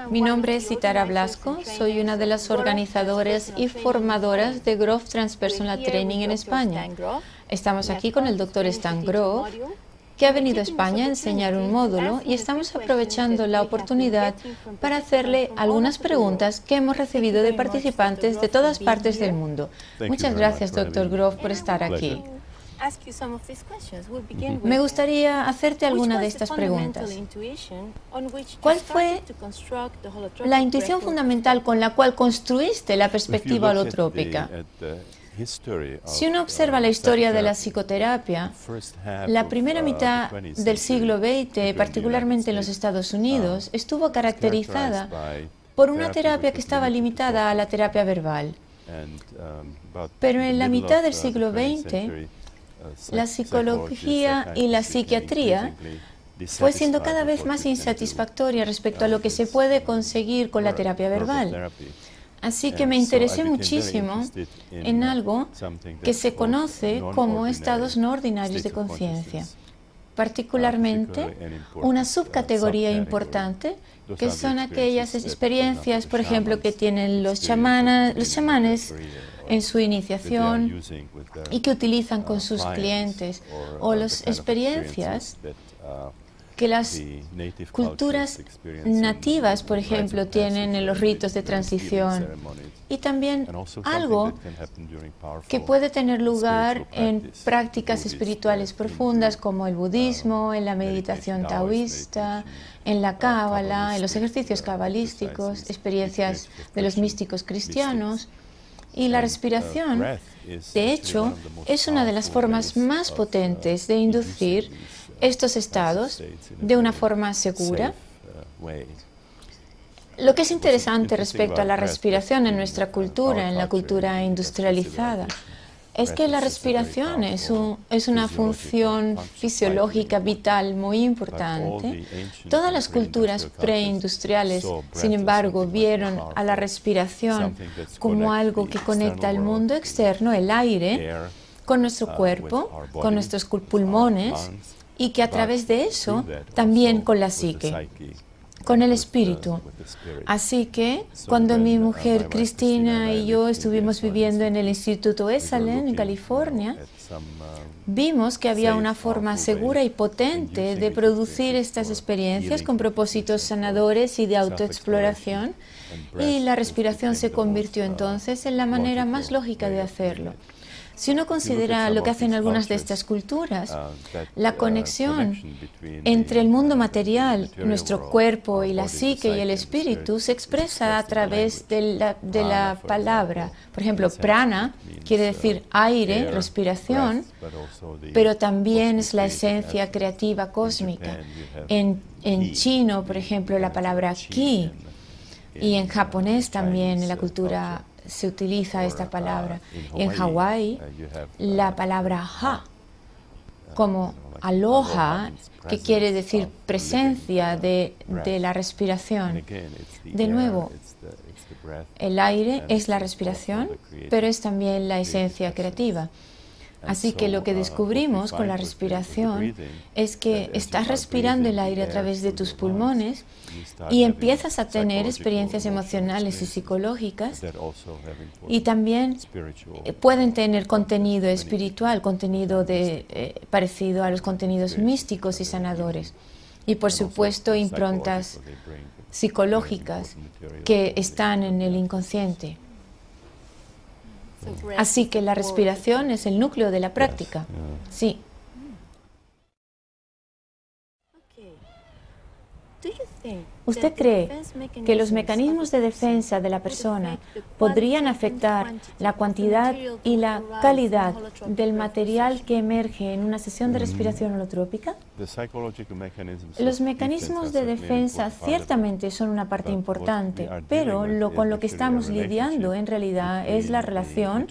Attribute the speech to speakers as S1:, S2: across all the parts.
S1: Mi nombre es Citara Blasco, soy una de las organizadoras y formadoras de Grove Transpersonal Training en España. Estamos aquí con el Dr. Stan Grove, que ha venido a España a enseñar un módulo y estamos aprovechando la oportunidad para hacerle algunas preguntas que hemos recibido de participantes de todas partes del mundo. Muchas gracias, Dr. Grove, por estar aquí. Me gustaría hacerte alguna de estas preguntas. ¿Cuál fue la intuición fundamental con la cual construiste la perspectiva holotrópica? Si uno observa la historia de la psicoterapia, la primera mitad del siglo XX, particularmente en los Estados Unidos, estuvo caracterizada por una terapia que estaba limitada a la terapia verbal. Pero en la mitad del siglo XX, la psicología y la psiquiatría fue siendo cada vez más insatisfactoria respecto a lo que se puede conseguir con la terapia verbal. Así que me interesé muchísimo en algo que se conoce como estados no ordinarios de conciencia, particularmente una subcategoría importante que son aquellas experiencias, por ejemplo, que tienen los chamanes en su iniciación y que utilizan con sus clientes, o las experiencias que las culturas nativas, por ejemplo, tienen en los ritos de transición, y también algo que puede tener lugar en prácticas espirituales profundas como el budismo, en la meditación taoísta, en la cábala, en los ejercicios cabalísticos, experiencias de los místicos cristianos. Y la respiración, de hecho, es una de las formas más potentes de inducir estos estados de una forma segura. Lo que es interesante respecto a la respiración en nuestra cultura, en la cultura industrializada, es que la respiración es una función fisiológica vital muy importante. Todas las culturas preindustriales, sin embargo, vieron a la respiración como algo que conecta el mundo externo, el aire, con nuestro cuerpo, con nuestros pulmones, y que a través de eso también con la psique, con el espíritu. Así que cuando mi mujer Cristina y yo estuvimos viviendo en el Instituto Esalen, en California, vimos que había una forma segura y potente de producir estas experiencias con propósitos sanadores y de autoexploración, y la respiración se convirtió entonces en la manera más lógica de hacerlo. Si uno considera lo que hacen algunas de estas culturas, la conexión entre el mundo material, nuestro cuerpo y la psique y el espíritu se expresa a través de la palabra. Por ejemplo, prana quiere decir aire, respiración, pero también es la esencia creativa cósmica. En chino, por ejemplo, la palabra ki, y en japonés también, en la cultura se utiliza esta palabra. En Hawái, la palabra ha, como aloha, que quiere decir presencia de la respiración. De nuevo, el aire es la respiración, pero es también la esencia creativa. Así que lo que descubrimos con la respiración es que estás respirando el aire a través de tus pulmones y empiezas a tener experiencias emocionales y psicológicas, y también pueden tener contenido espiritual, contenido parecido a los contenidos místicos y sanadores, y por supuesto improntas psicológicas que están en el inconsciente. Así que la respiración es el núcleo de la práctica. Sí. ¿Usted cree que los mecanismos de defensa de la persona podrían afectar la cantidad y la calidad del material que emerge en una sesión de respiración holotrópica? Los mecanismos de defensa ciertamente son una parte importante, pero con lo que estamos lidiando en realidad es la relación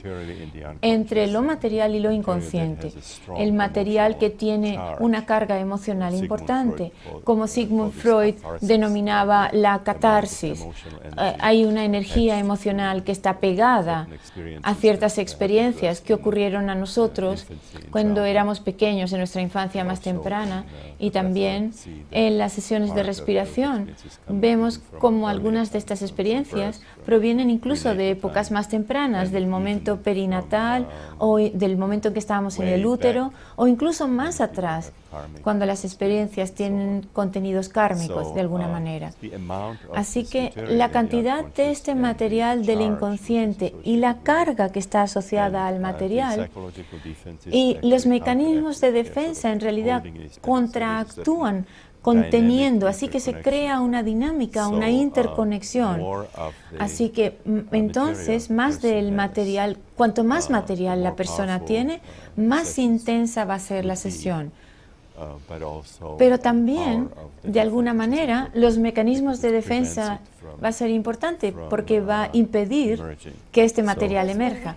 S1: entre lo material y lo inconsciente. El material que tiene una carga emocional importante, como Sigmund Freud denominaba la catarsis. Hay una energía emocional que está pegada a ciertas experiencias que ocurrieron a nosotros cuando éramos pequeños, en nuestra infancia más temprana, Vipassana y también en las sesiones de respiración. Vemos cómo algunas de estas experiencias provienen incluso de épocas más tempranas, del momento perinatal o del momento en que estábamos en el útero o incluso más atrás, cuando las experiencias tienen contenidos kármicos de alguna manera. Así que la cantidad de este material del inconsciente y la carga que está asociada al material y los mecanismos de defensa en realidad contraactúan conteniendo, así que se crea una dinámica, una interconexión. Así que entonces más del material, cuanto más material la persona tiene, más intensa va a ser la sesión. Pero también, de alguna manera, los mecanismos de defensa va a ser importante porque va a impedir que este material emerja.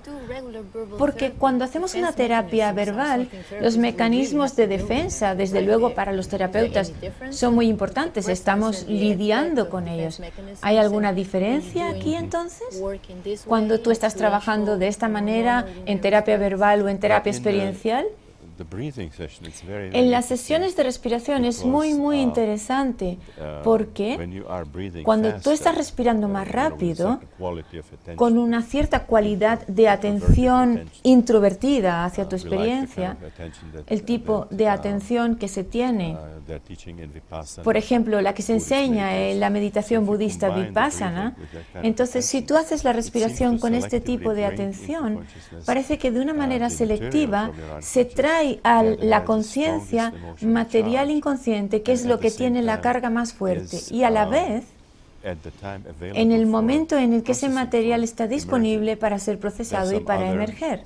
S1: Porque cuando hacemos una terapia verbal, los mecanismos de defensa, desde luego para los terapeutas, son muy importantes. Estamos lidiando con ellos. ¿Hay alguna diferencia aquí entonces? Cuando tú estás trabajando de esta manera en terapia verbal o en terapia experiencial. En las sesiones de respiración es muy interesante porque cuando tú estás respirando más rápido, con una cierta cualidad de atención introvertida hacia tu experiencia, el tipo de atención que se tiene, por ejemplo, la que se enseña en la meditación budista Vipassana, entonces si tú haces la respiración con este tipo de atención, parece que de una manera selectiva se trae a la conciencia material inconsciente, que es lo que tiene la carga más fuerte, y a la vez, en el momento en el que ese material está disponible para ser procesado y para emerger.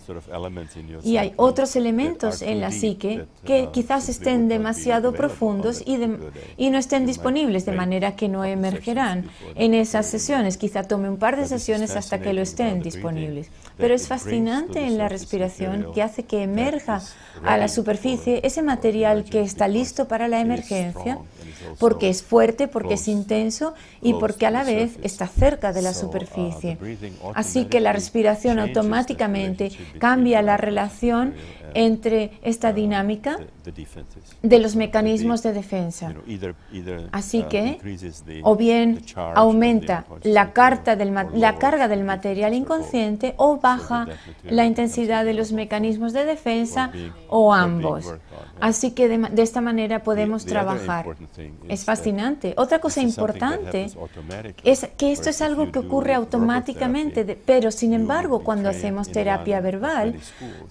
S1: Y hay otros elementos en la psique que quizás estén demasiado profundos y no estén disponibles, de manera que no emergerán en esas sesiones. Quizá tome un par de sesiones hasta que lo estén disponibles. Pero es fascinante en la respiración que hace que emerja a la superficie ese material que está listo para la emergencia, porque es fuerte, porque es intenso y porque a la vez está cerca de la superficie. Así que la respiración automáticamente cambia la relación entre esta dinámica de los mecanismos de defensa. Así que, o bien aumenta la carga del material inconsciente o baja la intensidad de los mecanismos de defensa o ambos. Así que de esta manera podemos trabajar. Es fascinante. Otra cosa importante es que esto es algo que ocurre automáticamente, pero sin embargo, cuando hacemos terapia verbal,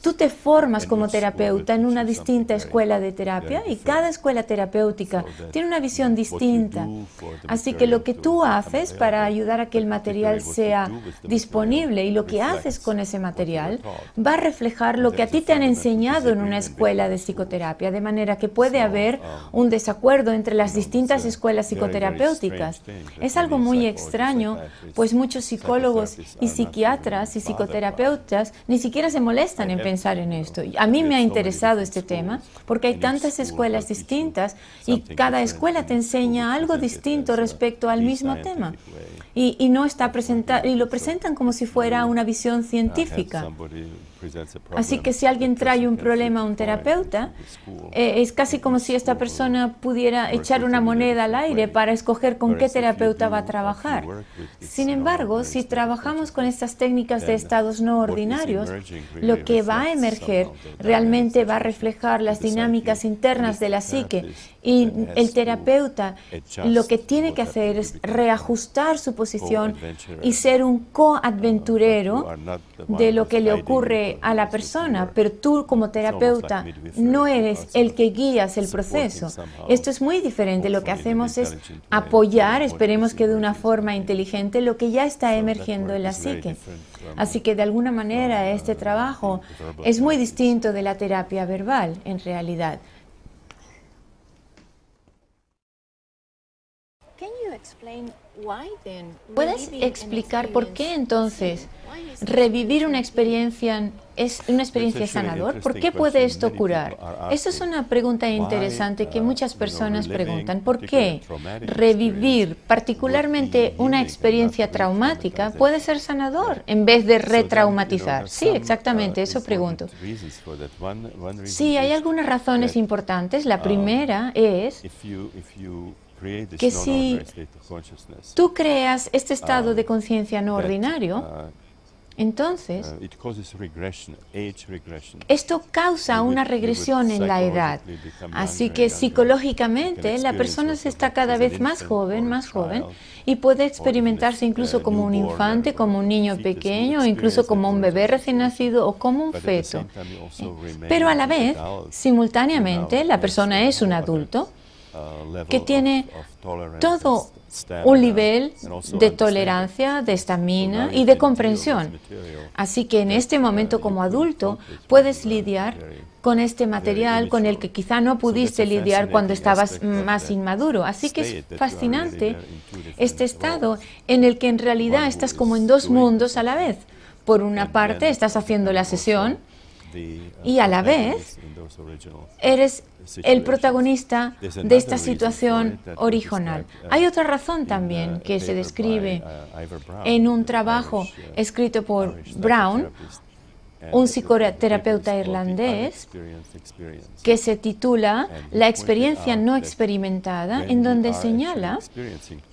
S1: tú te formas como terapeuta en una distinta escuela de terapia y cada escuela terapéutica tiene una visión distinta. Así que lo que tú haces para ayudar a que el material sea disponible y lo que haces con ese material va a reflejar lo que a ti te han enseñado en una escuela de psicoterapia, de manera que puede haber un desacuerdo entre las distintas escuelas psicoterapéuticas. Es algo muy extraño, pues muchos psicólogos y psiquiatras y psicoterapeutas ni siquiera se molestan en pensar en esto. A mí me ha interesado este tema porque hay tantas escuelas distintas y cada escuela te enseña algo distinto respecto al mismo tema. Y no está y lo presentan como si fuera una visión científica. Así que si alguien trae un problema a un terapeuta, es casi como si esta persona pudiera echar una moneda al aire para escoger con qué terapeuta va a trabajar. Sin embargo, si trabajamos con estas técnicas de estados no ordinarios, lo que va a emerger realmente va a reflejar las dinámicas internas de la psique. Y el terapeuta lo que tiene que hacer es reajustar su posición y ser un coaventurero de lo que le ocurre a la persona, pero tú como terapeuta no eres el que guías el proceso. Esto es muy diferente. Lo que hacemos es apoyar, esperemos que de una forma inteligente, lo que ya está emergiendo en la psique. Así que de alguna manera este trabajo es muy distinto de la terapia verbal en realidad. ¿Puedes explicar por qué entonces revivir una experiencia es una experiencia sanador? ¿Por qué puede esto curar? Esta es una pregunta interesante que muchas personas preguntan. ¿Por qué revivir particularmente una experiencia traumática puede ser sanador en vez de retraumatizar? Sí, exactamente, eso pregunto. Sí, hay algunas razones importantes. La primera es que si tú creas este estado de conciencia no ordinario, entonces esto causa una regresión en la edad. Así que psicológicamente la persona se está cada vez más joven, y puede experimentarse incluso como un infante, como un niño pequeño, o incluso como un bebé recién nacido o como un feto. Pero a la vez, simultáneamente, la persona es un adulto que tiene todo un nivel de tolerancia, de estamina y de comprensión. Así que en este momento como adulto puedes lidiar con este material con el que quizá no pudiste lidiar cuando estabas más inmaduro. Así que es fascinante este estado en el que en realidad estás como en dos mundos a la vez. Por una parte estás haciendo la sesión y a la vez eres el protagonista de esta situación original. Hay otra razón también que se describe en un trabajo escrito por Brown, un psicoterapeuta irlandés, que se titula La experiencia no experimentada, en donde señala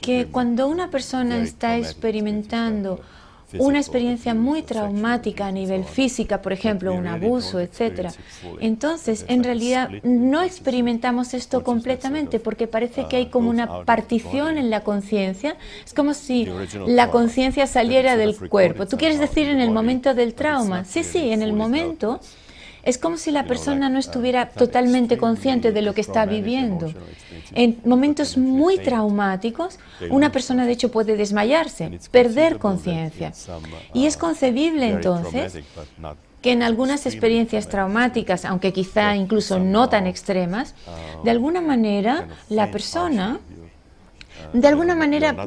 S1: que cuando una persona está experimentando una experiencia muy traumática a nivel física, por ejemplo, un abuso, etc. Entonces, en realidad, no experimentamos esto completamente porque parece que hay como una partición en la conciencia. Es como si la conciencia saliera del cuerpo. ¿Tú quieres decir en el momento del trauma? Sí, en el momento. Es como si la persona no estuviera totalmente consciente de lo que está viviendo. En momentos muy traumáticos, una persona de hecho puede desmayarse, perder conciencia. Y es concebible entonces que en algunas experiencias traumáticas, aunque quizá incluso no tan extremas, de alguna manera la persona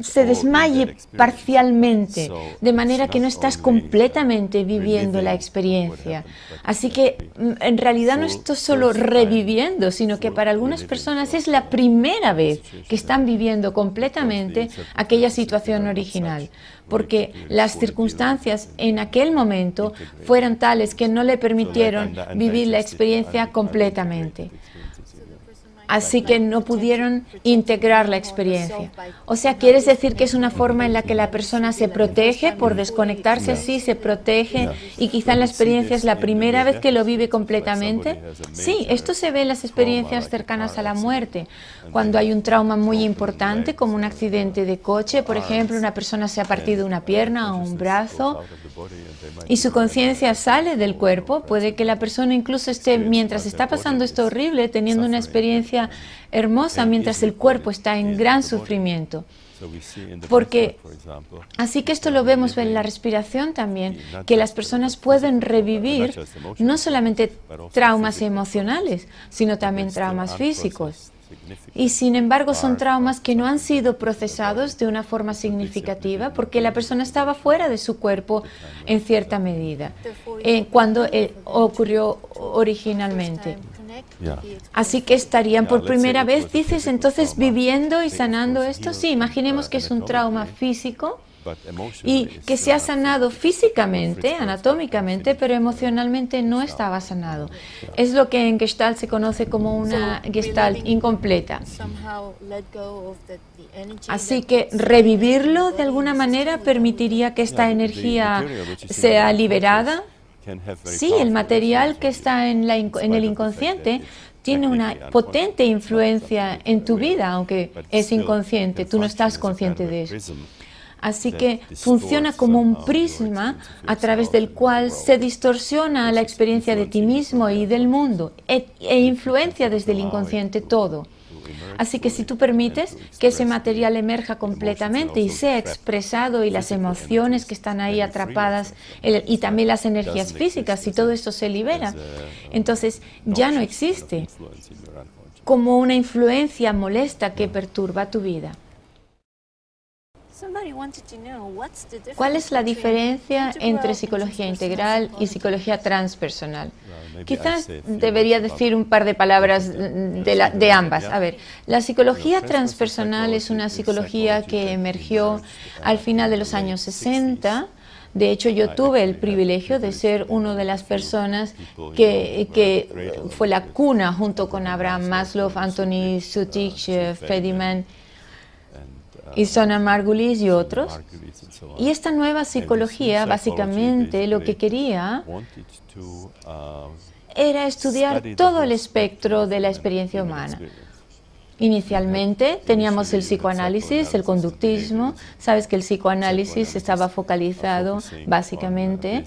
S1: se desmaye parcialmente, de manera que no estás completamente viviendo la experiencia. Así que en realidad no estás solo reviviendo, sino que para algunas personas es la primera vez que están viviendo completamente aquella situación original, porque las circunstancias en aquel momento fueron tales que no le permitieron vivir la experiencia completamente. Así que no pudieron integrar la experiencia. O sea, ¿quieres decir que es una forma en la que la persona se protege por desconectarse? Sí, se protege y quizá en la experiencia es la primera vez que lo vive completamente. Sí, esto se ve en las experiencias cercanas a la muerte. Cuando hay un trauma muy importante, como un accidente de coche, por ejemplo, una persona se ha partido una pierna o un brazo y su conciencia sale del cuerpo, puede que la persona incluso esté, mientras está pasando esto horrible, teniendo una experiencia hermosa mientras el cuerpo está en gran sufrimiento. Porque, así que esto lo vemos en la respiración también, que las personas pueden revivir no solamente traumas emocionales, sino también traumas físicos. Y sin embargo son traumas que no han sido procesados de una forma significativa porque la persona estaba fuera de su cuerpo en cierta medida, cuando ocurrió originalmente. Así que estarían por primera vez, dices, entonces viviendo y sanando esto. Sí, imaginemos que es un trauma físico y que se ha sanado físicamente, anatómicamente, pero emocionalmente no estaba sanado. Es lo que en Gestalt se conoce como una Gestalt incompleta. Así que revivirlo de alguna manera permitiría que esta energía sea liberada. Sí, el material que está en el inconsciente tiene una potente influencia en tu vida, aunque es inconsciente, tú no estás consciente de eso. Así que funciona como un prisma a través del cual se distorsiona la experiencia de ti mismo y del mundo e influencia desde el inconsciente todo. Así que si tú permites que ese material emerja completamente y sea expresado y las emociones que están ahí atrapadas y también las energías físicas, si todo esto se libera, entonces ya no existe como una influencia molesta que perturba tu vida. ¿Cuál es la diferencia entre psicología integral y psicología transpersonal? Quizás debería decir un par de palabras de ambas. A ver, la psicología transpersonal es una psicología que emergió al final de los años 60. De hecho, yo tuve el privilegio de ser una de las personas que fue la cuna, junto con Abraham Maslow, Anthony Sutich, Fediman y Sona Margulis y otros. Y esta nueva psicología, básicamente, lo que quería era estudiar todo el espectro de la experiencia humana. Inicialmente teníamos el psicoanálisis, el conductismo. Sabes que el psicoanálisis estaba focalizado básicamente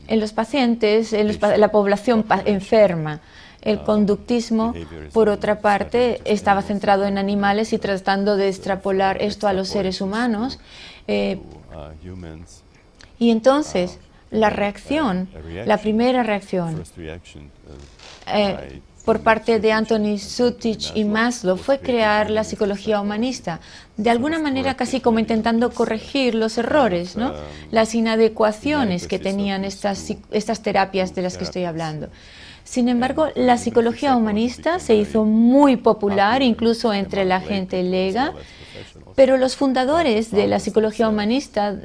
S1: en los pacientes, en la población enferma. El conductismo, por otra parte, estaba centrado en animales y tratando de extrapolar esto a los seres humanos. Y entonces, la primera reacción por parte de Anthony Sutich y Maslow fue crear la psicología humanista, de alguna manera casi como intentando corregir los errores, ¿no? Las inadecuaciones que tenían estas terapias de las que estoy hablando. Sin embargo, la psicología humanista se hizo muy popular, incluso entre la gente lega, pero los fundadores de la psicología humanista,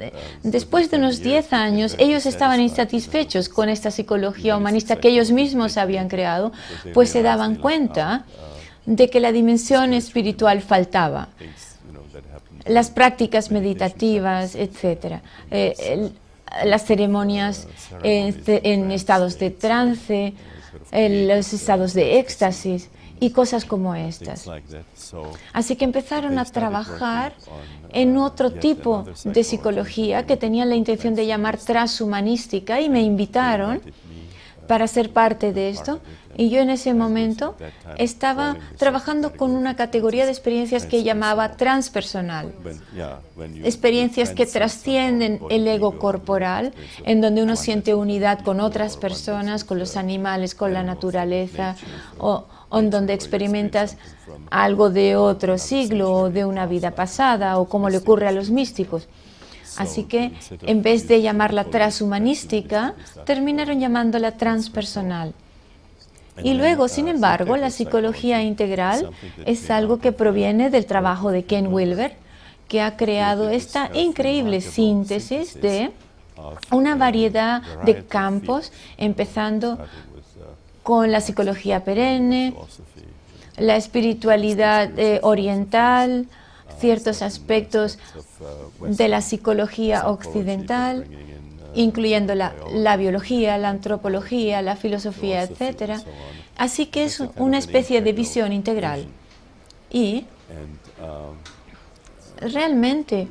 S1: después de unos 10 años, ellos estaban insatisfechos con esta psicología humanista que ellos mismos habían creado, pues se daban cuenta de que la dimensión espiritual faltaba. Las prácticas meditativas, etcétera, las ceremonias en estados de trance, los estados de éxtasis y cosas como estas. Así que empezaron a trabajar en otro tipo de psicología que tenían la intención de llamar transhumanística y me invitaron para ser parte de esto. Y yo en ese momento estaba trabajando con una categoría de experiencias que llamaba transpersonal. Experiencias que trascienden el ego corporal, en donde uno siente unidad con otras personas, con los animales, con la naturaleza, o en donde experimentas algo de otro siglo o de una vida pasada, o como le ocurre a los místicos. Así que, en vez de llamarla transhumanística, terminaron llamándola transpersonal. Y luego, sin embargo, la psicología integral es algo que proviene del trabajo de Ken Wilber, que ha creado esta increíble síntesis de una variedad de campos, empezando con la psicología perenne, la espiritualidad oriental, ciertos aspectos de la psicología occidental, incluyendo la biología, la antropología, la filosofía, etc. Así que es una especie de visión integral. Y realmente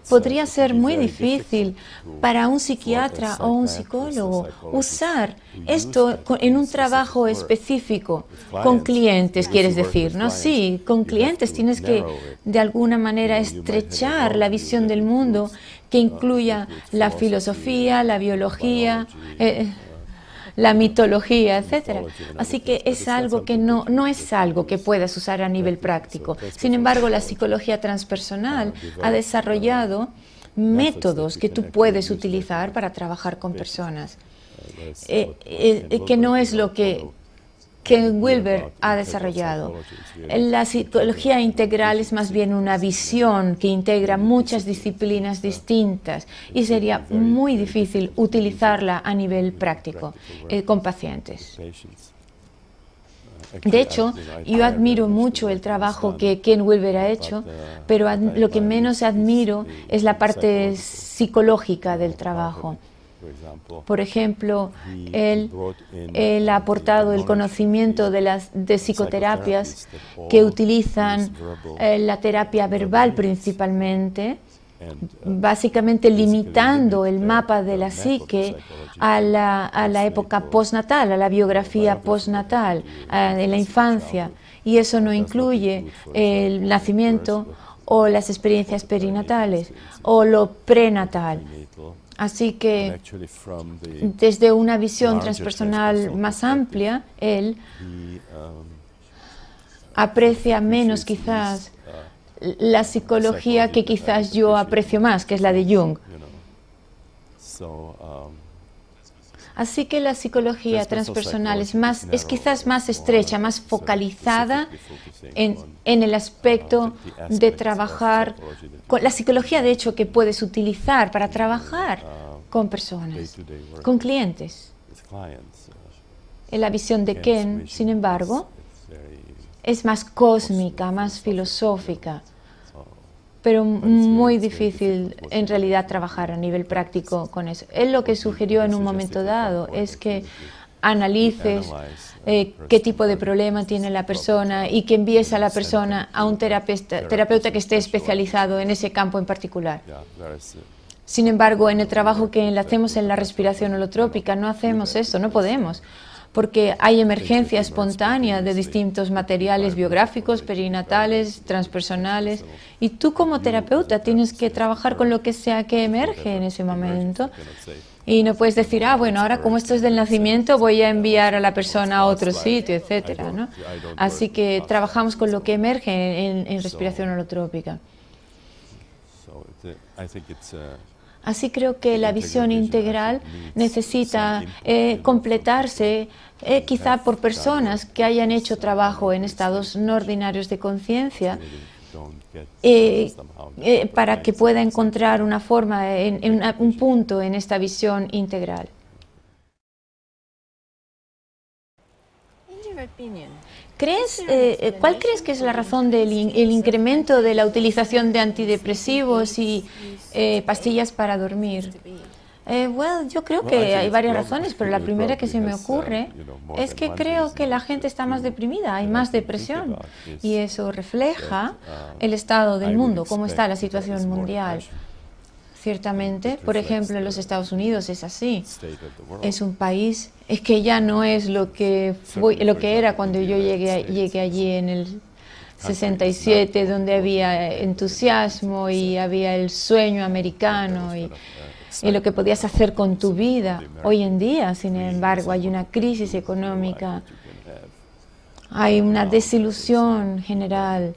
S1: podría ser muy difícil para un psiquiatra o un psicólogo usar esto en un trabajo específico, con clientes, quieres decir, ¿no? Sí, con clientes tienes que de alguna manera estrechar la visión del mundo que incluya la filosofía, la biología, la mitología, etc. Así que es algo que no es algo que puedas usar a nivel práctico. Sin embargo, la psicología transpersonal ha desarrollado métodos que tú puedes utilizar para trabajar con personas, que no es lo que Wilber ha desarrollado. La psicología integral es más bien una visión que integra muchas disciplinas distintas y sería muy difícil utilizarla a nivel práctico con pacientes. De hecho, yo admiro mucho el trabajo que Ken Wilber ha hecho, pero lo que menos admiro es la parte psicológica del trabajo. Por ejemplo, él ha aportado el conocimiento de psicoterapias que utilizan la terapia verbal principalmente, básicamente limitando el mapa de la psique a la época postnatal, a la biografía postnatal, en la infancia, y eso no incluye el nacimiento o las experiencias perinatales o lo prenatal. Así que, desde una visión transpersonal más amplia, él aprecia menos quizás la psicología que quizás yo aprecio más, que es la de Jung. Así que la psicología transpersonal es quizás más estrecha, más focalizada en el aspecto de trabajar con la psicología, de hecho, que puedes utilizar para trabajar con personas, con clientes. En la visión de Ken, sin embargo, es más cósmica, más filosófica, pero muy difícil en realidad trabajar a nivel práctico con eso. Él lo que sugirió en un momento dado es que analices qué tipo de problema tiene la persona y que envíes a la persona a un terapeuta que esté especializado en ese campo en particular. Sin embargo, en el trabajo que hacemos en la respiración holotrópica no hacemos eso, no podemos, porque hay emergencia espontánea de distintos materiales biográficos, perinatales, transpersonales, y tú como terapeuta tienes que trabajar con lo que sea que emerge en ese momento. Y no puedes decir, bueno, ahora como esto es del nacimiento voy a enviar a la persona a otro sitio, etcétera, ¿no? Así que trabajamos con lo que emerge en respiración holotrópica. Así creo que la visión integral necesita completarse quizá por personas que hayan hecho trabajo en estados no ordinarios de conciencia para que pueda encontrar una forma, un punto en esta visión integral. ¿Cuál crees que es la razón del incremento de la utilización de antidepresivos y pastillas para dormir? Yo creo que hay varias razones, pero la primera que se me ocurre es que creo que la gente está más deprimida, hay más depresión, y eso refleja el estado del mundo, cómo está la situación mundial. Ciertamente, por ejemplo, en los Estados Unidos es así. Es un país, es que ya no es lo que era cuando yo llegué allí en el 67, donde había entusiasmo y había el sueño americano y lo que podías hacer con tu vida. Hoy en día, sin embargo, hay una crisis económica, hay una desilusión general,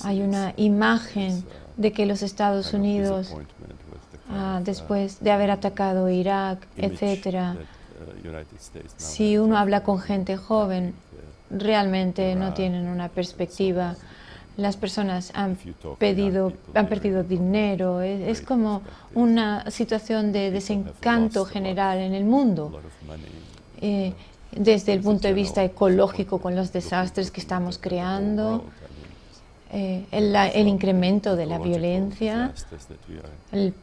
S1: hay una imagen de que los Estados Unidos, después de haber atacado Irak, etcétera, si uno habla con gente joven, realmente no tienen una perspectiva. Las personas han perdido dinero, es como una situación de desencanto general en el mundo. Desde el punto de vista ecológico, con los desastres que estamos creando, el incremento de la violencia, el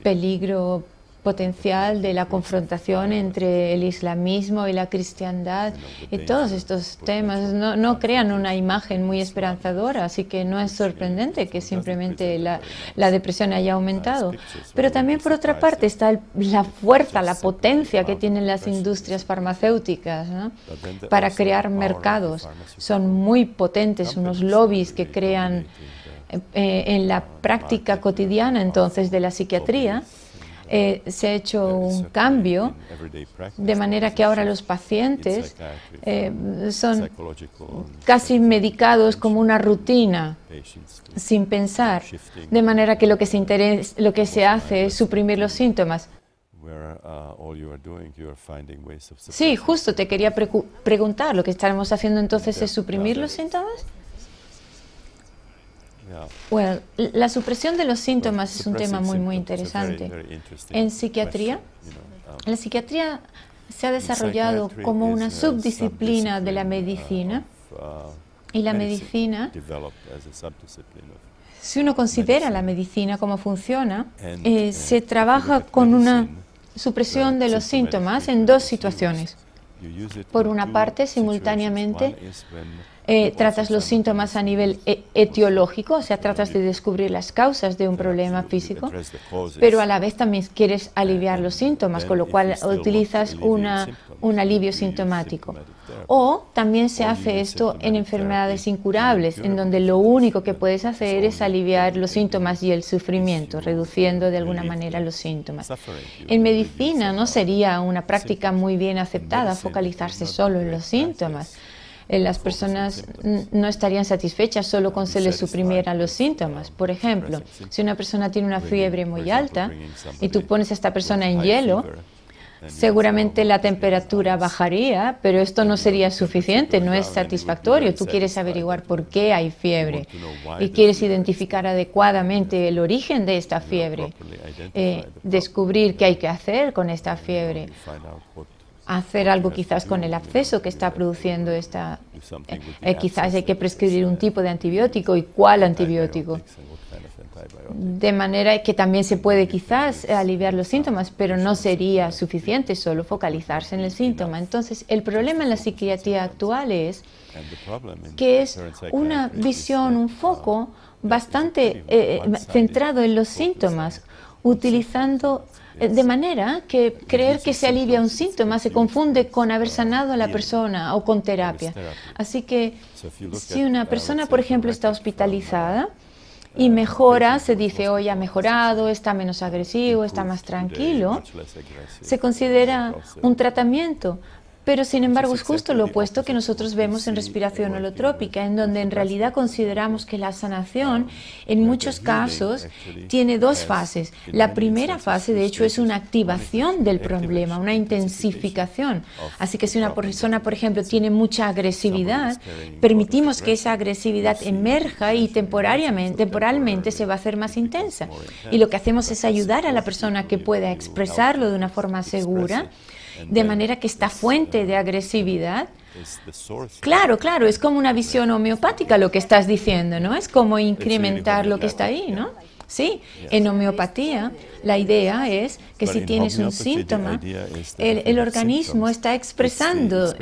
S1: peligro potencial de la confrontación entre el islamismo y la cristiandad, y todos estos temas no crean una imagen muy esperanzadora, así que no es sorprendente que simplemente la depresión haya aumentado. Pero también, por otra parte, está la fuerza, la potencia que tienen las industrias farmacéuticas, ¿no?, para crear mercados. Son muy potentes, unos lobbies que crean en la práctica cotidiana entonces de la psiquiatría. Se ha hecho un cambio, de manera que ahora los pacientes son casi medicados como una rutina, sin pensar, de manera que lo que se hace es suprimir los síntomas. Sí, justo te quería preguntar, ¿lo que estamos haciendo entonces es suprimir los síntomas? La supresión de los síntomas es un tema muy interesante. En psiquiatría, la psiquiatría se ha desarrollado como una subdisciplina de la medicina, y la medicina, si uno considera la medicina cómo funciona, se trabaja con una supresión de los síntomas en dos situaciones. Por una parte, simultáneamente, tratas los síntomas a nivel etiológico, o sea, tratas de descubrir las causas de un problema físico, pero a la vez también quieres aliviar los síntomas, con lo cual utilizas un alivio sintomático. O también se hace esto en enfermedades incurables, en donde lo único que puedes hacer es aliviar los síntomas y el sufrimiento, reduciendo de alguna manera los síntomas. En medicina no sería una práctica muy bien aceptada focalizarse solo en los síntomas. Las personas no estarían satisfechas solo con se les suprimieran los síntomas. Por ejemplo, si una persona tiene una fiebre muy alta y tú pones a esta persona en hielo, seguramente la temperatura bajaría, pero esto no sería suficiente, no es satisfactorio. Tú quieres averiguar por qué hay fiebre y quieres identificar adecuadamente el origen de esta fiebre, descubrir qué hay que hacer con esta fiebre, hacer algo quizás con el absceso que está produciendo esta, quizás hay que prescribir un tipo de antibiótico y cuál antibiótico. De manera que también se puede quizás aliviar los síntomas, pero no sería suficiente solo focalizarse en el síntoma. Entonces, el problema en la psiquiatría actual es que es una visión, un foco bastante centrado en los síntomas, utilizando de manera que creer que se alivia un síntoma se confunde con haber sanado a la persona o con terapia. Así que si una persona, por ejemplo, está hospitalizada y mejora, se dice, hoy ha mejorado, está menos agresivo, está más tranquilo, se considera un tratamiento. Pero, sin embargo, es justo lo opuesto que nosotros vemos en respiración holotrópica, en donde en realidad consideramos que la sanación, en muchos casos, tiene dos fases. La primera fase, de hecho, es una activación del problema, una intensificación. Así que si una persona, por ejemplo, tiene mucha agresividad, permitimos que esa agresividad emerja y temporalmente se va a hacer más intensa. Y lo que hacemos es ayudar a la persona que pueda expresarlo de una forma segura, de manera que esta fuente de agresividad, claro, es como una visión homeopática lo que estás diciendo, ¿no? Es como incrementar lo que está ahí, ¿no? Sí, en homeopatía la idea es que si tienes un síntoma, el organismo está expresando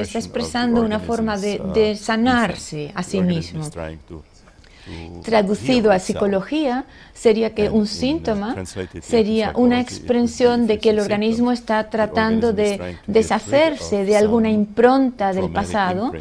S1: una forma de sanarse a sí mismo. Traducido a psicología, sería que un síntoma sería una expresión de que el organismo está tratando de deshacerse de alguna impronta del pasado,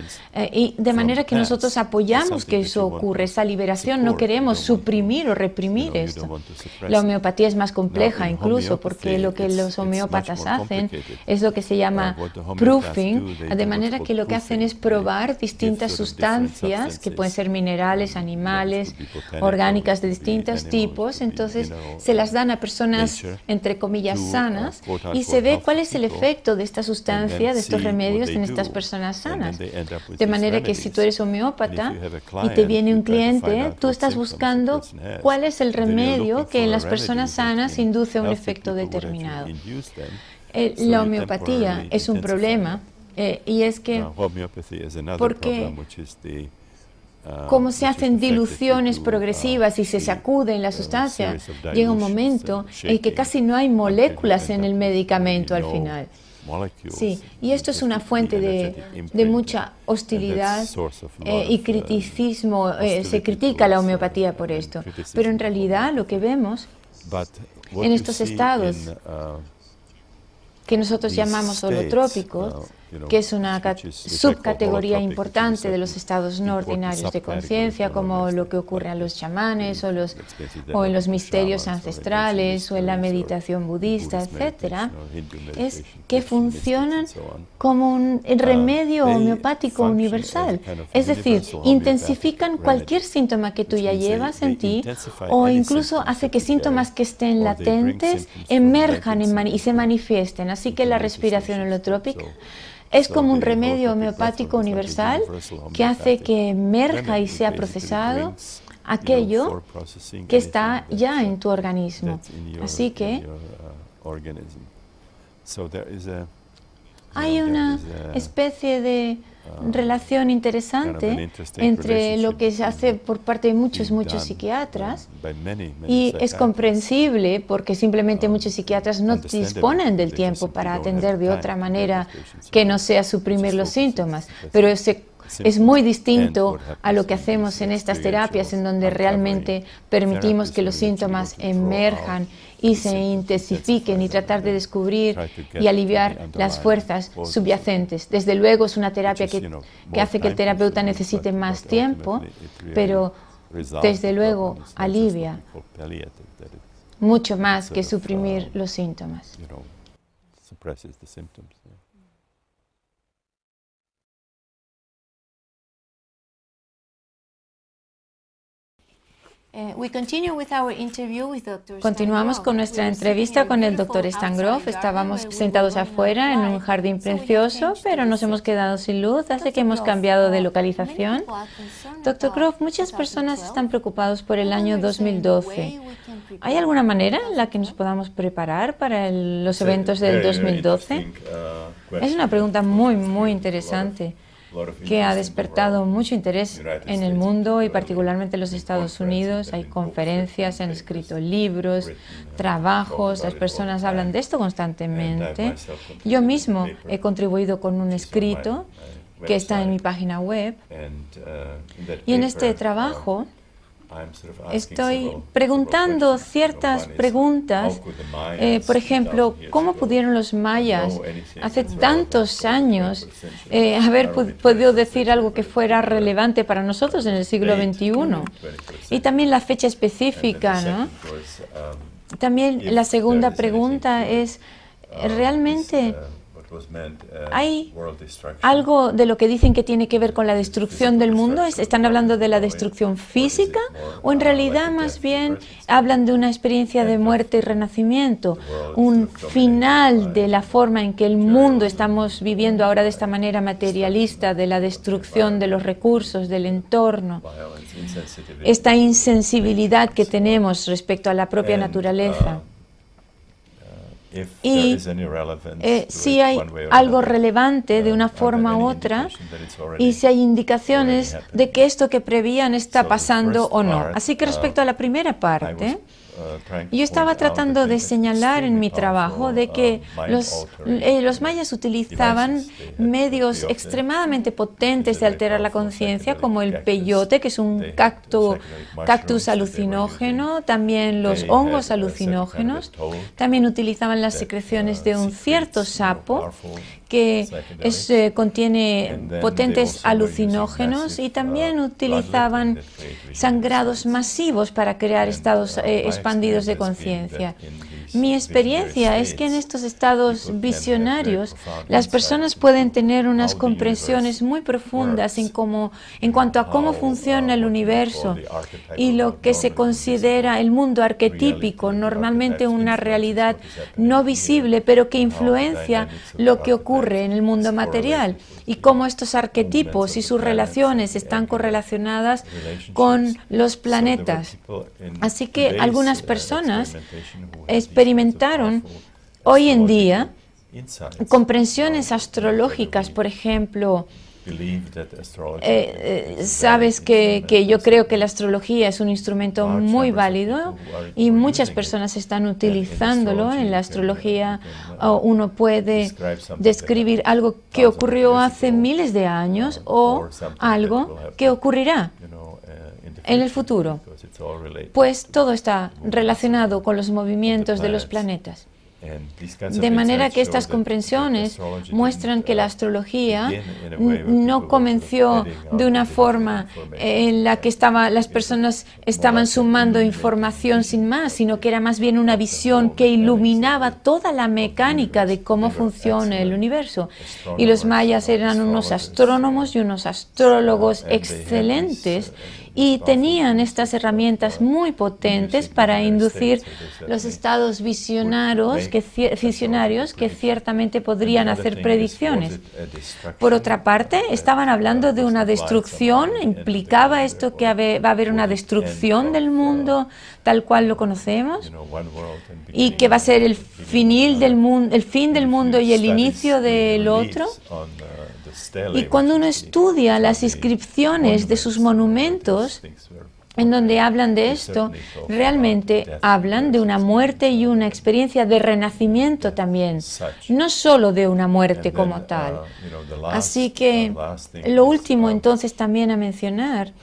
S1: y de manera que nosotros apoyamos que eso ocurra, esa liberación. No queremos suprimir o reprimir esto. La homeopatía es más compleja incluso, porque lo que los homeópatas hacen es lo que se llama proofing, de manera que lo que hacen es probar distintas sustancias, que pueden ser minerales, animales, orgánicas de distintos tipos. Entonces se las dan a personas, entre comillas, sanas, y se ve cuál es el efecto de esta sustancia, de estos remedios en estas personas sanas. De manera que si tú eres homeópata y te viene un cliente, tú estás buscando cuál es el remedio que en las personas sanas induce un efecto determinado. La homeopatía es un problema, y es que porque como se hacen diluciones progresivas y se sacuden la sustancia, llega un momento en que casi no hay moléculas en el medicamento al final. Sí, y esto es una fuente de mucha hostilidad y criticismo. Se critica la homeopatía por esto, pero en realidad lo que vemos en estos estados que nosotros llamamos holotrópicos, que es una subcategoría importante de los estados no ordinarios de conciencia, como lo que ocurre a los chamanes o en los misterios ancestrales o en la meditación budista, etc., es que funcionan como un remedio homeopático universal. Es decir, intensifican cualquier síntoma que tú ya llevas en ti, o incluso hace que síntomas que estén latentes emerjan y se manifiesten. Así que la respiración holotrópica es como un remedio homeopático universal que hace que emerja y sea procesado aquello que está ya en tu organismo. Así que hay una especie de relación interesante entre lo que se hace por parte de muchos psiquiatras, y es comprensible porque simplemente muchos psiquiatras no disponen del tiempo para atender de otra manera que no sea suprimir los síntomas, pero es muy distinto a lo que hacemos en estas terapias, en donde realmente permitimos que los síntomas emerjan y se intensifiquen, y tratar de descubrir y aliviar las fuerzas subyacentes. Desde luego es una terapia que hace que el terapeuta necesite más tiempo, pero desde luego alivia mucho más que suprimir los síntomas. Continuamos con nuestra entrevista con el Dr. Stan Grof. Estábamos sentados afuera en un jardín precioso, pero nos hemos quedado sin luz, así que hemos cambiado de localización. Dr. Grof, muchas personas están preocupados por el año 2012. ¿Hay alguna manera en la que nos podamos preparar para los eventos del 2012? Es una pregunta muy interesante, que ha despertado mucho interés en el mundo y particularmente en los Estados Unidos. Hay conferencias, se han escrito libros, trabajos, las personas hablan de esto constantemente. Yo mismo he contribuido con un escrito que está en mi página web, y en este trabajo estoy preguntando ciertas preguntas, por ejemplo, ¿cómo pudieron los mayas hace tantos años haber podido decir algo que fuera relevante para nosotros en el siglo XXI? Y también la fecha específica, ¿no? También la segunda pregunta es, ¿realmente hay algo de lo que dicen que tiene que ver con la destrucción del mundo? ¿Están hablando de la destrucción física o en realidad más bien hablan de una experiencia de muerte y renacimiento? Un final de la forma en que el mundo estamos viviendo ahora de esta manera materialista, de la destrucción de los recursos, del entorno, esta insensibilidad que tenemos respecto a la propia naturaleza. Y si hay algo relevante de una forma u otra, y si hay indicaciones de que esto que prevían está pasando o no. Así que respecto a la primera parte, yo estaba tratando de señalar en mi trabajo de que los mayas utilizaban medios extremadamente potentes de alterar la conciencia, como el peyote, que es un cactus alucinógeno, también los hongos alucinógenos. También utilizaban las secreciones de un cierto sapo que contiene potentes alucinógenos, y también utilizaban sangrados masivos para crear estados expandidos de conciencia. Mi experiencia es que en estos estados visionarios las personas pueden tener unas comprensiones muy profundas en cuanto a cómo funciona el universo y lo que se considera el mundo arquetípico, normalmente una realidad no visible, pero que influencia lo que ocurre en el mundo material, y cómo estos arquetipos y sus relaciones están correlacionadas con los planetas. Así que algunas personas experimentaron hoy en día comprensiones astrológicas, por ejemplo. Sabes que yo creo que la astrología es un instrumento muy válido y muchas personas están utilizándolo. En la astrología uno puede describir algo que ocurrió hace miles de años o algo que ocurrirá en el futuro, pues todo está relacionado con los movimientos de los planetas. De manera que estas comprensiones muestran que la astrología no comenzó de una forma en la que las personas estaban sumando información sin más, sino que era más bien una visión que iluminaba toda la mecánica de cómo funciona el universo. Y los mayas eran unos astrónomos y unos astrólogos excelentes, y tenían estas herramientas muy potentes para inducir los estados visionarios que ciertamente podrían hacer predicciones. Por otra parte, estaban hablando de una destrucción. ¿Implicaba esto que va a haber una destrucción del mundo tal cual lo conocemos? ¿Y que va a ser el fin del mundo y el inicio del otro? Y cuando uno estudia las inscripciones de sus monumentos, en donde hablan de esto, realmente hablan de una muerte y una experiencia de renacimiento también, no solo de una muerte como tal. Así que lo último entonces también a mencionar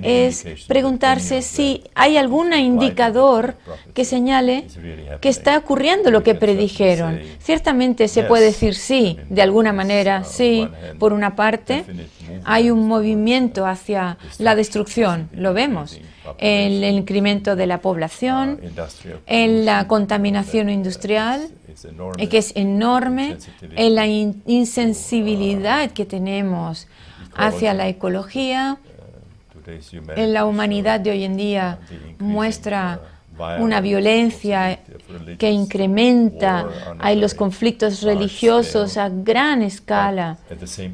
S1: es preguntarse si hay algún indicador que señale que está ocurriendo lo que predijeron. Ciertamente se puede decir sí, de alguna manera sí. Por una parte, hay un movimiento hacia la destrucción, lo vemos, en el incremento de la población, en la contaminación industrial, que es enorme, en la insensibilidad que tenemos hacia la ecología, La humanidad de hoy en día muestra una violencia que incrementa los conflictos religiosos a gran escala,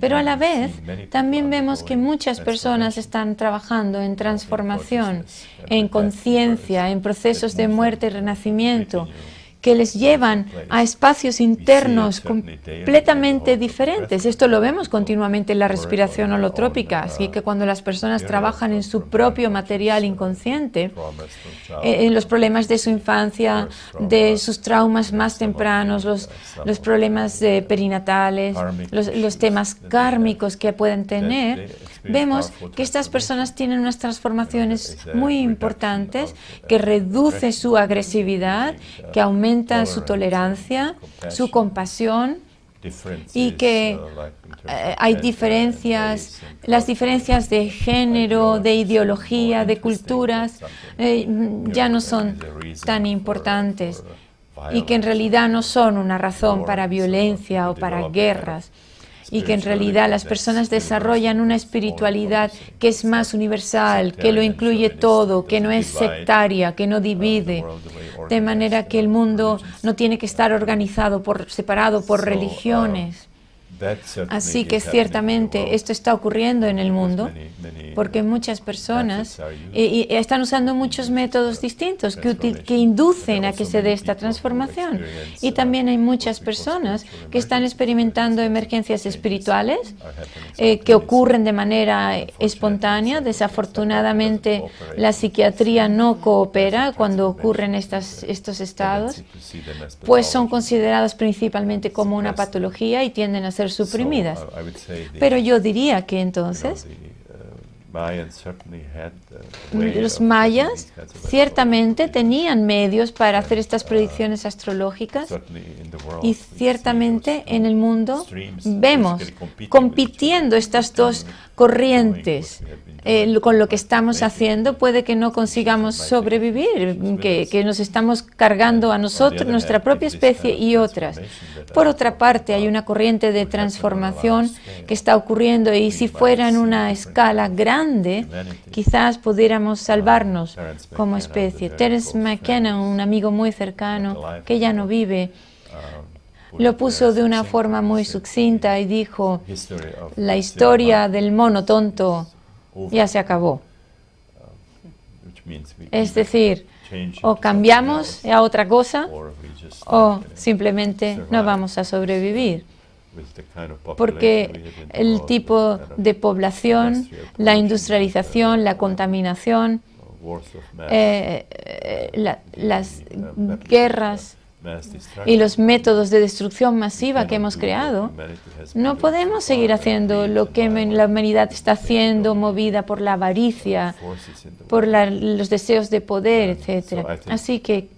S1: pero a la vez también vemos que muchas personas están trabajando en transformación, en conciencia, en procesos de muerte y renacimiento, que les llevan a espacios internos completamente diferentes. Esto lo vemos continuamente en la respiración holotrópica, así que cuando las personas trabajan en su propio material inconsciente, en los problemas de su infancia, de sus traumas más tempranos, los problemas perinatales, los temas kármicos que pueden tener, vemos que estas personas tienen unas transformaciones muy importantes que reduce su agresividad, que aumenta su tolerancia, su compasión, y que hay diferencias, las diferencias de género, de ideología, de culturas, ya no son tan importantes y que en realidad no son una razón para violencia o para guerras. Y que en realidad las personas desarrollan una espiritualidad que es más universal, que lo incluye todo, que no es sectaria, que no divide, de manera que el mundo no tiene que estar organizado separado por religiones. Así que ciertamente esto está ocurriendo en el mundo, porque muchas personas están usando muchos métodos distintos que inducen a que se dé esta transformación. Y también hay muchas personas que están experimentando emergencias espirituales que ocurren de manera espontánea. Desafortunadamente, la psiquiatría no coopera cuando ocurren estos estados, pues son consideradas principalmente como una patología y tienden a ser suprimidas. Pero yo diría que entonces los mayas ciertamente tenían medios para hacer estas predicciones astrológicas, y ciertamente en el mundo vemos compitiendo estas dos corrientes. Con lo que estamos haciendo puede que no consigamos sobrevivir, que nos estamos cargando a nosotros, nuestra propia especie y otras. Por otra parte, hay una corriente de transformación que está ocurriendo, y si fuera en una escala grande, quizás pudiéramos salvarnos como especie. Terence McKenna, un amigo muy cercano que ya no vive, lo puso de una forma muy sucinta y dijo: la historia del mono tonto ya se acabó. Es decir, o cambiamos a otra cosa o simplemente no vamos a sobrevivir. Porque el tipo de población, la industrialización, la contaminación, las guerras y los métodos de destrucción masiva que hemos creado, no podemos seguir haciendo lo que la humanidad está haciendo, movida por la avaricia, por los deseos de poder, etc. Así que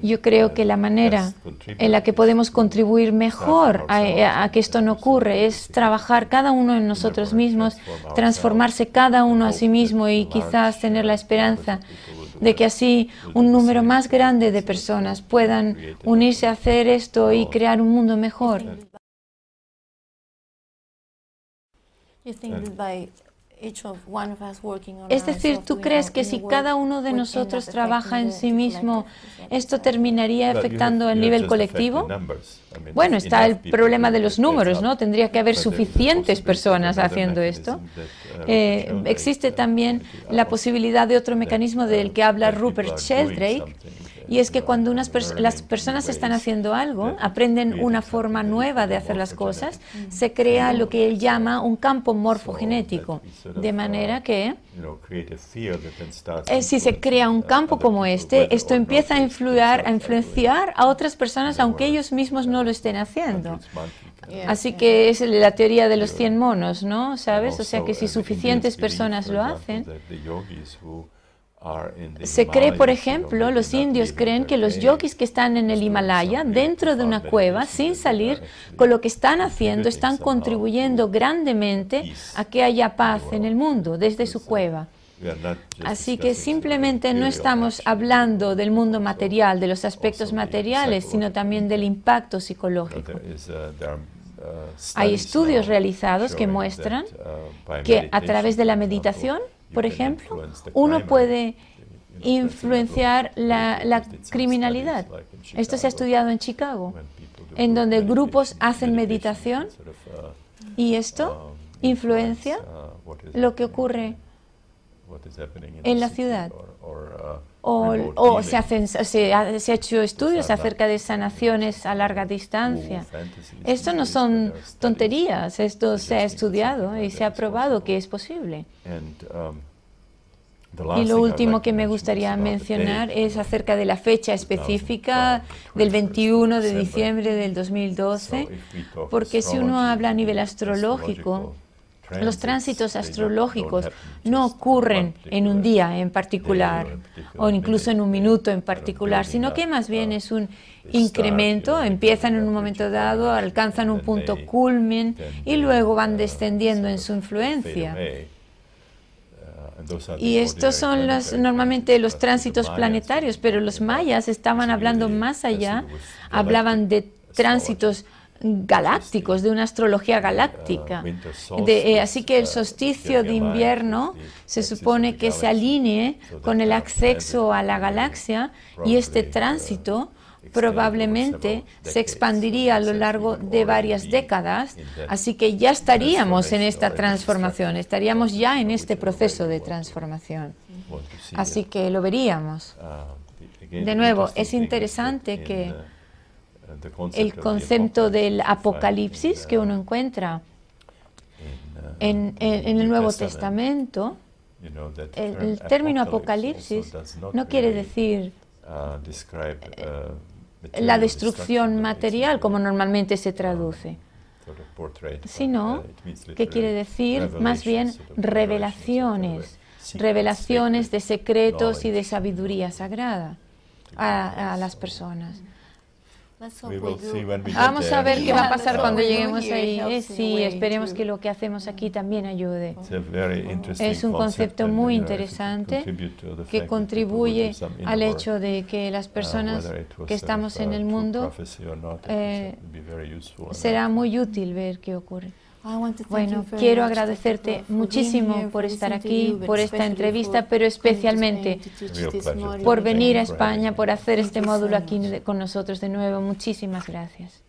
S1: yo creo que la manera en la que podemos contribuir mejor a que esto no ocurra es trabajar cada uno en nosotros mismos, transformarse cada uno a sí mismo, y quizás tener la esperanza de que así un número más grande de personas puedan unirse a hacer esto y crear un mundo mejor. Es decir, ¿tú crees que si cada uno de nosotros trabaja en sí mismo, esto terminaría afectando el nivel colectivo? Bueno, está el problema de los números, ¿no? Tendría que haber suficientes personas haciendo esto. Existe también la posibilidad de otro mecanismo del que habla Rupert Sheldrake, y es que cuando las personas están haciendo algo, aprenden una forma nueva de hacer las cosas, se crea lo que él llama un campo morfogenético, de manera que si se crea un campo como esto empieza a influenciar a otras personas, aunque ellos mismos no lo estén haciendo. Así que es la teoría de los 100 monos, ¿no? ¿Sabes? O sea que si suficientes personas lo hacen. Se cree, por ejemplo, los indios creen que los yogis que están en el Himalaya, dentro de una cueva, sin salir, con lo que están haciendo, están contribuyendo grandemente a que haya paz en el mundo, desde su cueva. Así que simplemente no estamos hablando del mundo material, de los aspectos materiales, sino también del impacto psicológico. Hay estudios realizados que muestran que a través de la meditación, por ejemplo, uno puede influenciar la criminalidad. Esto se ha estudiado en Chicago, en donde grupos hacen meditación y esto influencia lo que ocurre en la ciudad. O se ha hecho estudios acerca de sanaciones a larga distancia. Esto no son tonterías, esto se ha estudiado y se ha probado que es posible. Y lo último que me gustaría mencionar es acerca de la fecha específica del 21 de diciembre del 2012, porque si uno habla a nivel astrológico, los tránsitos astrológicos no ocurren en un día en particular o incluso en un minuto en particular, sino que más bien es un incremento, empiezan en un momento dado, alcanzan un punto culmen y luego van descendiendo en su influencia. Y estos son normalmente los tránsitos planetarios, pero los mayas estaban hablando más allá, hablaban de tránsitos galácticos, de una astrología galáctica. Así que el solsticio de invierno se supone que se alinee con el acceso a la galaxia y este tránsito probablemente se expandiría a lo largo de varias décadas, así que ya estaríamos en esta transformación, estaríamos ya en este proceso de transformación. Así que lo veríamos. De nuevo, es interesante que el concepto del apocalipsis que uno encuentra en el Nuevo Testamento, el término apocalipsis no quiere decir la destrucción material como normalmente se traduce, sino que quiere decir más bien revelaciones de secretos y de sabiduría sagrada a las personas. Vamos a ver qué va a pasar cuando lleguemos ahí. Sí, esperemos que lo que hacemos aquí también ayude. Es un concepto muy interesante que contribuye al hecho de que las personas que estamos en el mundo será muy útil ver qué ocurre. Bueno, quiero agradecerte muchísimo por estar aquí, por esta entrevista, pero especialmente por venir a España, por hacer este módulo aquí con nosotros de nuevo. Muchísimas gracias.